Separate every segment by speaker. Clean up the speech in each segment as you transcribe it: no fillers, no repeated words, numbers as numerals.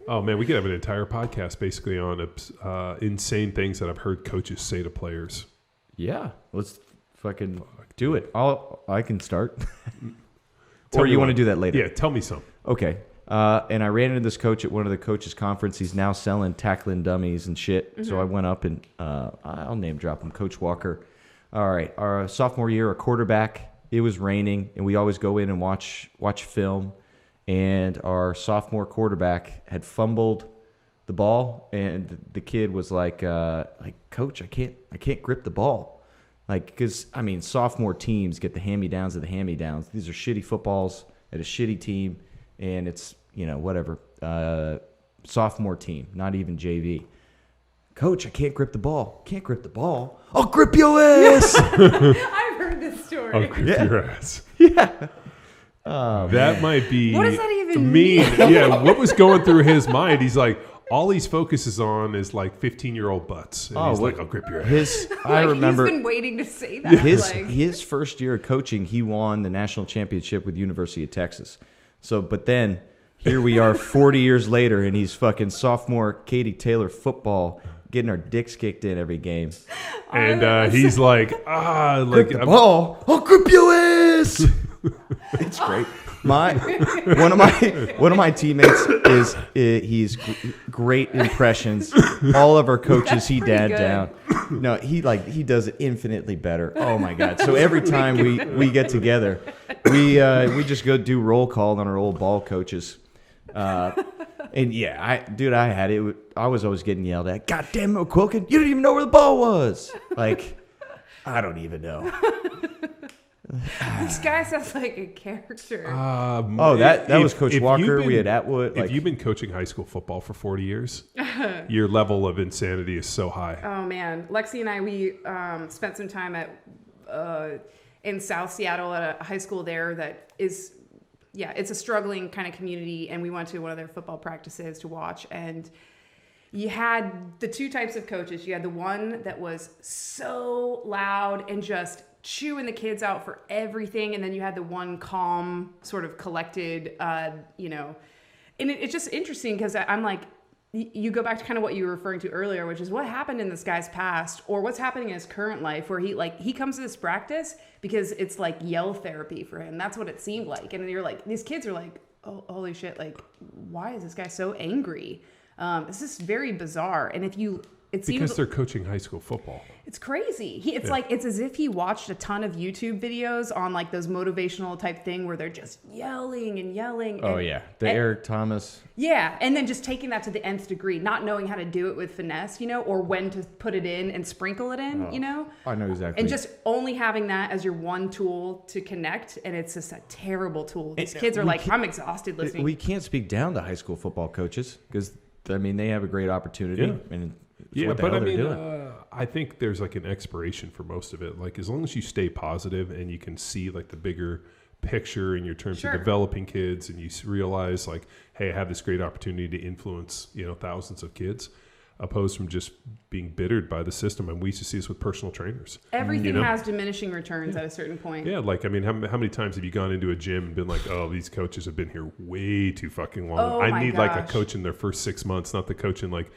Speaker 1: Oh, man, we could have an entire podcast basically on insane things that I've heard coaches say to players.
Speaker 2: Yeah, let's fucking do it. I can start.
Speaker 1: Tell
Speaker 2: Or
Speaker 1: me
Speaker 2: you
Speaker 1: what.
Speaker 2: want to do that later?
Speaker 1: Yeah, tell me some.
Speaker 2: Okay. And I ran into this coach at one of the coaches' conference. He's now selling tackling dummies and shit. Mm-hmm. So I went up and I'll name drop him, Coach Walker. All right, our sophomore year, a quarterback. It was raining, and we always go in and watch film. And our sophomore quarterback had fumbled the ball, and the kid was like, Coach, I can't grip the ball. Like, because, I mean, sophomore teams get the hand-me-downs of the hand-me-downs. These are shitty footballs at a shitty team, and it's, whatever. Sophomore team, not even JV. Coach, I can't grip the ball. Can't grip the ball. I'll grip your ass.
Speaker 3: I've heard this story.
Speaker 1: I'll grip your ass.
Speaker 2: Yeah.
Speaker 1: That might be
Speaker 3: What does that even
Speaker 1: mean? Yeah, what was going through his mind? He's like, all he's focuses on is like 15-year-old butts. And he's like, I'll grip your ass.
Speaker 3: I remember he's been waiting to say that.
Speaker 2: His first year of coaching, he won the national championship with University of Texas. So, but then here we are 40 years later, and he's fucking sophomore Katie Taylor football, getting our dicks kicked in every game.
Speaker 1: And he's like,
Speaker 2: grip the ball. I'll grip your ass. It's great. One of my teammates he's great impressions. All of our coaches he dad down. No, he does it infinitely better. Oh my god! So every time we get together, we just go do roll call on our old ball coaches. And yeah, I had it. I was always getting yelled at. God damn it, McQuilkin, you didn't even know where the ball was. Like, I don't even know.
Speaker 3: This guy sounds like a character.
Speaker 2: That was Coach Walker. We had Atwood.
Speaker 1: If you've been coaching high school football for 40 years, your level of insanity is so high.
Speaker 3: Oh man, Lexi and I, we spent some time in South Seattle at a high school there that is, it's a struggling kind of community, and we went to one of their football practices to watch, and you had the two types of coaches. You had the one that was so loud and just chewing the kids out for everything, and then you had the one calm, sort of collected, and it's just interesting because I'm like, you go back to kind of what you were referring to earlier, which is what happened in this guy's past or what's happening in his current life, where he comes to this practice because it's like yell therapy for him. That's what it seemed like. And you're like, these kids are like, oh, holy shit, like, why is this guy so angry? This is very bizarre. And
Speaker 1: because they're coaching high school football. It's
Speaker 3: crazy. It's as if he watched a ton of YouTube videos on like those motivational type thing where they're just yelling and yelling.
Speaker 2: Eric Thomas.
Speaker 3: Yeah, and then just taking that to the nth degree, not knowing how to do it with finesse, or when to put it in and sprinkle it in,
Speaker 2: I know exactly.
Speaker 3: And just only having that as your one tool to connect, and it's just a terrible tool. These kids are like, I'm exhausted listening.
Speaker 2: We can't speak down to high school football coaches because, they have a great opportunity.
Speaker 1: Yeah.
Speaker 2: And
Speaker 1: but I mean, I think there's like an expiration for most of it. Like as long as you stay positive and you can see like the bigger picture in your terms of developing kids, and you realize like, hey, I have this great opportunity to influence, thousands of kids, opposed from just being bittered by the system. And we used to see this with personal trainers.
Speaker 3: Everything has diminishing returns at a certain point.
Speaker 1: Yeah, like, I mean, how many times have you gone into a gym and been like, oh, these coaches have been here way too fucking long.
Speaker 3: Oh,
Speaker 1: I need like a coach in their first 6 months, not the coach in like,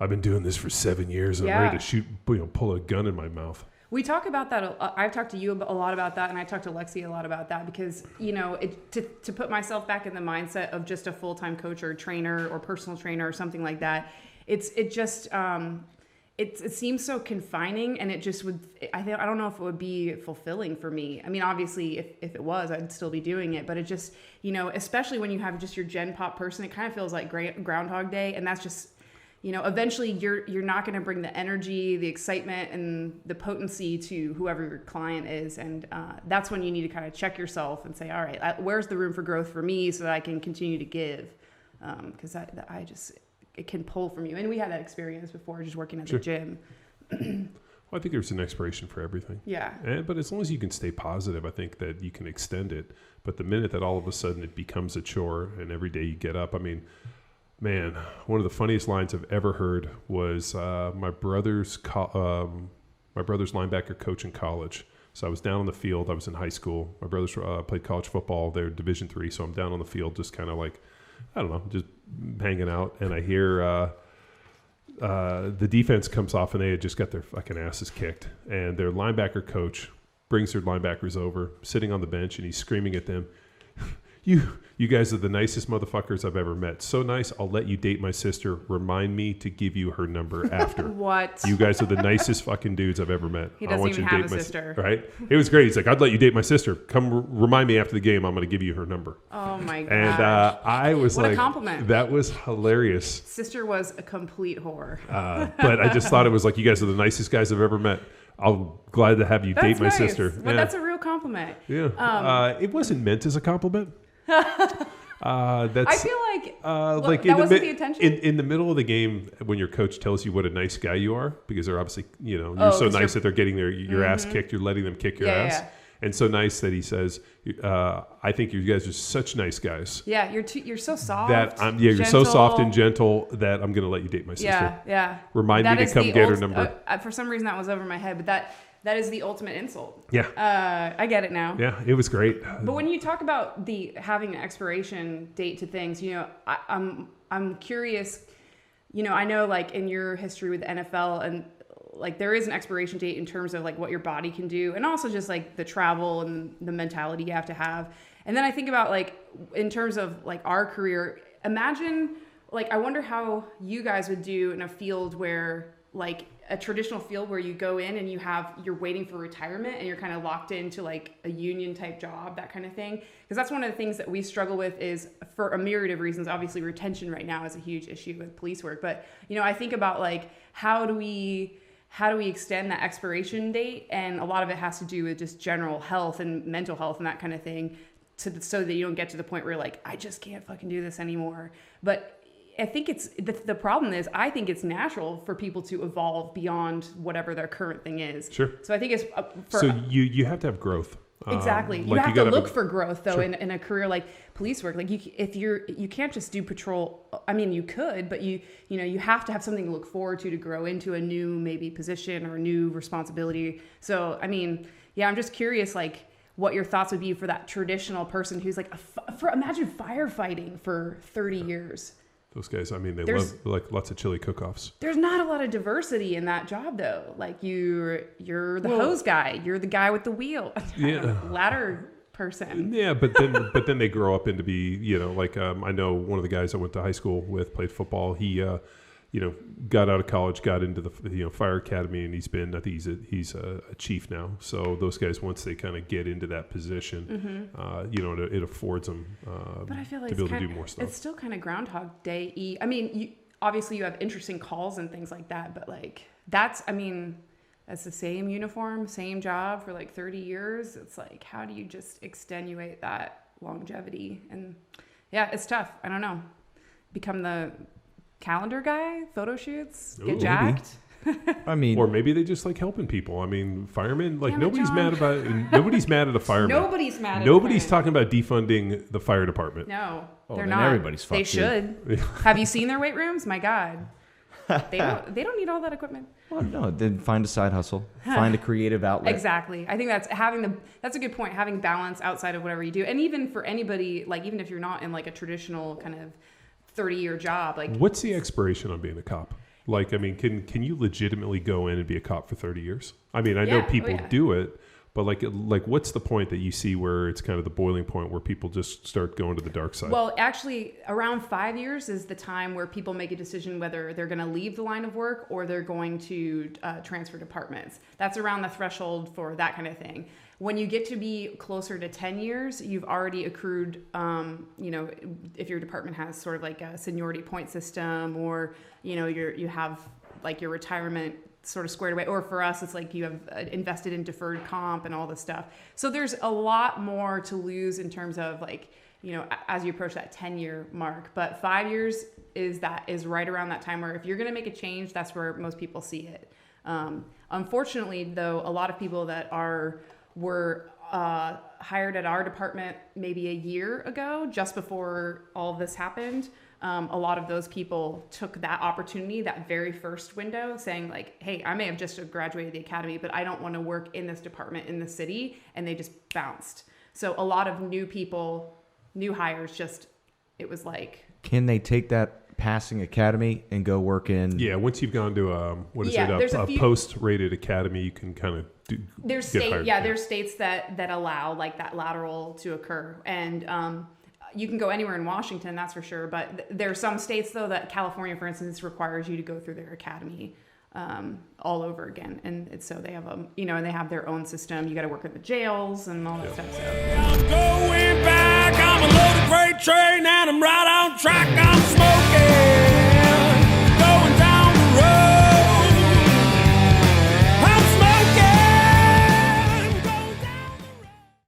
Speaker 1: I've been doing this for 7 years. I'm ready to shoot, pull a gun in my mouth.
Speaker 3: We talk about that. I've talked to you a lot about that, and I talked to Lexi a lot about that because, to put myself back in the mindset of just a full-time coach or trainer or personal trainer or something like that, it seems so confining, and it just would, I don't know if it would be fulfilling for me. I mean, obviously if it was, I'd still be doing it, but it just, especially when you have just your Gen Pop person, it kind of feels like Groundhog Day, and that's just, eventually you're not going to bring the energy, the excitement, and the potency to whoever your client is. And that's when you need to kind of check yourself and say, all right, where's the room for growth for me so that I can continue to give? Because it can pull from you. And we had that experience before, just working at the gym.
Speaker 1: Well, I think there's an expiration for everything.
Speaker 3: Yeah.
Speaker 1: But as long as you can stay positive, I think that you can extend it. But the minute that all of a sudden it becomes a chore and every day you get up, I mean, man, one of the funniest lines I've ever heard was my brother's linebacker coach in college. So I was down on the field. I was in high school. My brothers played college football. They're Division III, so I'm down on the field just kind of like I don't know, just hanging out, and I hear the defense comes off, and they had just got their fucking asses kicked, and their linebacker coach brings their linebackers over, sitting on the bench, and he's screaming at them, You guys are the nicest motherfuckers I've ever met. So nice, I'll let you date my sister. Remind me to give you her number after.
Speaker 3: What?
Speaker 1: You guys are the nicest fucking dudes I've ever met.
Speaker 3: He doesn't even have a sister.
Speaker 1: Right? It was great. He's like, I'd let you date my sister. Come remind me after the game. I'm going to give you her number.
Speaker 3: Oh, my God.
Speaker 1: And I was
Speaker 3: what
Speaker 1: like,
Speaker 3: a compliment.
Speaker 1: That was hilarious.
Speaker 3: Sister was a complete whore.
Speaker 1: But I just thought it was like, you guys are the nicest guys I've ever met. I'm glad to have you date my
Speaker 3: nice.
Speaker 1: sister.
Speaker 3: Well, that's a real compliment.
Speaker 1: Yeah. It wasn't meant as a compliment.
Speaker 3: I feel like
Speaker 1: that
Speaker 3: wasn't the intention.
Speaker 1: In the middle of the game, when your coach tells you what a nice guy you are, because they're obviously, you're so nice that they're getting your ass kicked, you're letting them kick your ass. Yeah. And so nice that he says, I think you guys are such nice guys.
Speaker 3: Yeah, you're so soft.
Speaker 1: You're so soft and gentle that I'm going to let you date my sister.
Speaker 3: Yeah.
Speaker 1: Remind me to come get her number.
Speaker 3: For some reason, that was over my head, but that is the ultimate insult.
Speaker 1: Yeah.
Speaker 3: I get it now.
Speaker 1: Yeah, it was great.
Speaker 3: But when you talk about having an expiration date to things, I'm curious. I know like in your history with the NFL and like there is an expiration date in terms of like what your body can do, and also just like the travel and the mentality you have to have. And then I think about like in terms of like our career. Imagine like I wonder how you guys would do in a field where like a traditional field where you go in and you're waiting for retirement and you're kind of locked into like a union type job, that kind of thing. Because that's one of the things that we struggle with is for a myriad of reasons. Obviously retention right now is a huge issue with police work. But, I think about like, how do we extend that expiration date? And a lot of it has to do with just general health and mental health and that kind of thing so that you don't get to the point where you're like, I just can't fucking do this anymore. But I think it's the problem is I think it's natural for people to evolve beyond whatever their current thing is.
Speaker 1: Sure.
Speaker 3: So I think it's
Speaker 1: so you have to have growth.
Speaker 3: Exactly. You have to look for growth though. Sure. in a career like police work. Like you can't just do patrol. I mean, you could, but you have to have something to look forward to grow into a new maybe position or a new responsibility. So I mean, yeah, I'm just curious like what your thoughts would be for that traditional person who's like imagine firefighting for 30 years.
Speaker 1: Those guys, I mean, love like lots of chili cook-offs.
Speaker 3: There's not a lot of diversity in that job, though. Like you're the hose guy, you're the guy with the wheel, ladder person.
Speaker 1: Yeah, but then they grow up into be, I know one of the guys I went to high school with played football. He, got out of college, got into the fire academy, and I think he's a chief now. So those guys, once they kind of get into that position, it affords them
Speaker 3: but I feel like
Speaker 1: to be able to do more stuff.
Speaker 3: It's still kind of Groundhog Day-y. I mean, obviously you have interesting calls and things like that, but like that's the same uniform, same job for like 30 years. It's like, how do you just extenuate that longevity? And yeah, it's tough. I don't know. Become the calendar guy, photo shoots, get jacked.
Speaker 2: I mean,
Speaker 1: or maybe they just like helping people. I mean, firemen, like nobody's mad at a fireman. Nobody's talking about defunding the fire department.
Speaker 3: No, they're not.
Speaker 2: Everybody's fucked.
Speaker 3: They should. Have you seen their weight rooms? My God, they don't need all that equipment.
Speaker 2: Well, no, then find a side hustle, find a creative outlet.
Speaker 3: Exactly. I think that's a good point. Having balance outside of whatever you do, and even for anybody, like even if you're not in like a traditional kind of 30-year job, like
Speaker 1: what's the expiration on being a cop? Like, I mean, can you legitimately go in and be a cop for 30 years? I mean, I know people do it, but like what's the point that you see where it's kind of the boiling point where people just start going to the dark side?
Speaker 3: Well, actually, around 5 years is the time where people make a decision whether they're going to leave the line of work or they're going to transfer departments. That's around the threshold for that kind of thing. When you get to be closer to 10 years, you've already accrued, if your department has sort of like a seniority point system, or, you have like your retirement sort of squared away. Or for us, it's like you have invested in deferred comp and all this stuff. So there's a lot more to lose in terms of like, as you approach that 10-year mark. But 5 years is right around that time where if you're going to make a change, that's where most people see it. Unfortunately, though, a lot of people that were hired at our department maybe a year ago, just before all of this happened. A lot of those people took that opportunity, that very first window, saying like, hey, I may have just graduated the academy, but I don't want to work in this department in the city. And they just bounced. So a lot of new hires, it was like
Speaker 2: can they take that passing academy and go work in?
Speaker 1: Yeah, once you've gone to a post-rated academy, you can kind of
Speaker 3: there's states that allow like that lateral to occur, and you can go anywhere in Washington, that's for sure. But there are some states though that California, for instance, requires you to go through their academy all over again, and so they have and they have their own system. You got to work at the jails and all that stuff. So.
Speaker 4: I'm going back. I'm a loaded freight train and I'm right on track.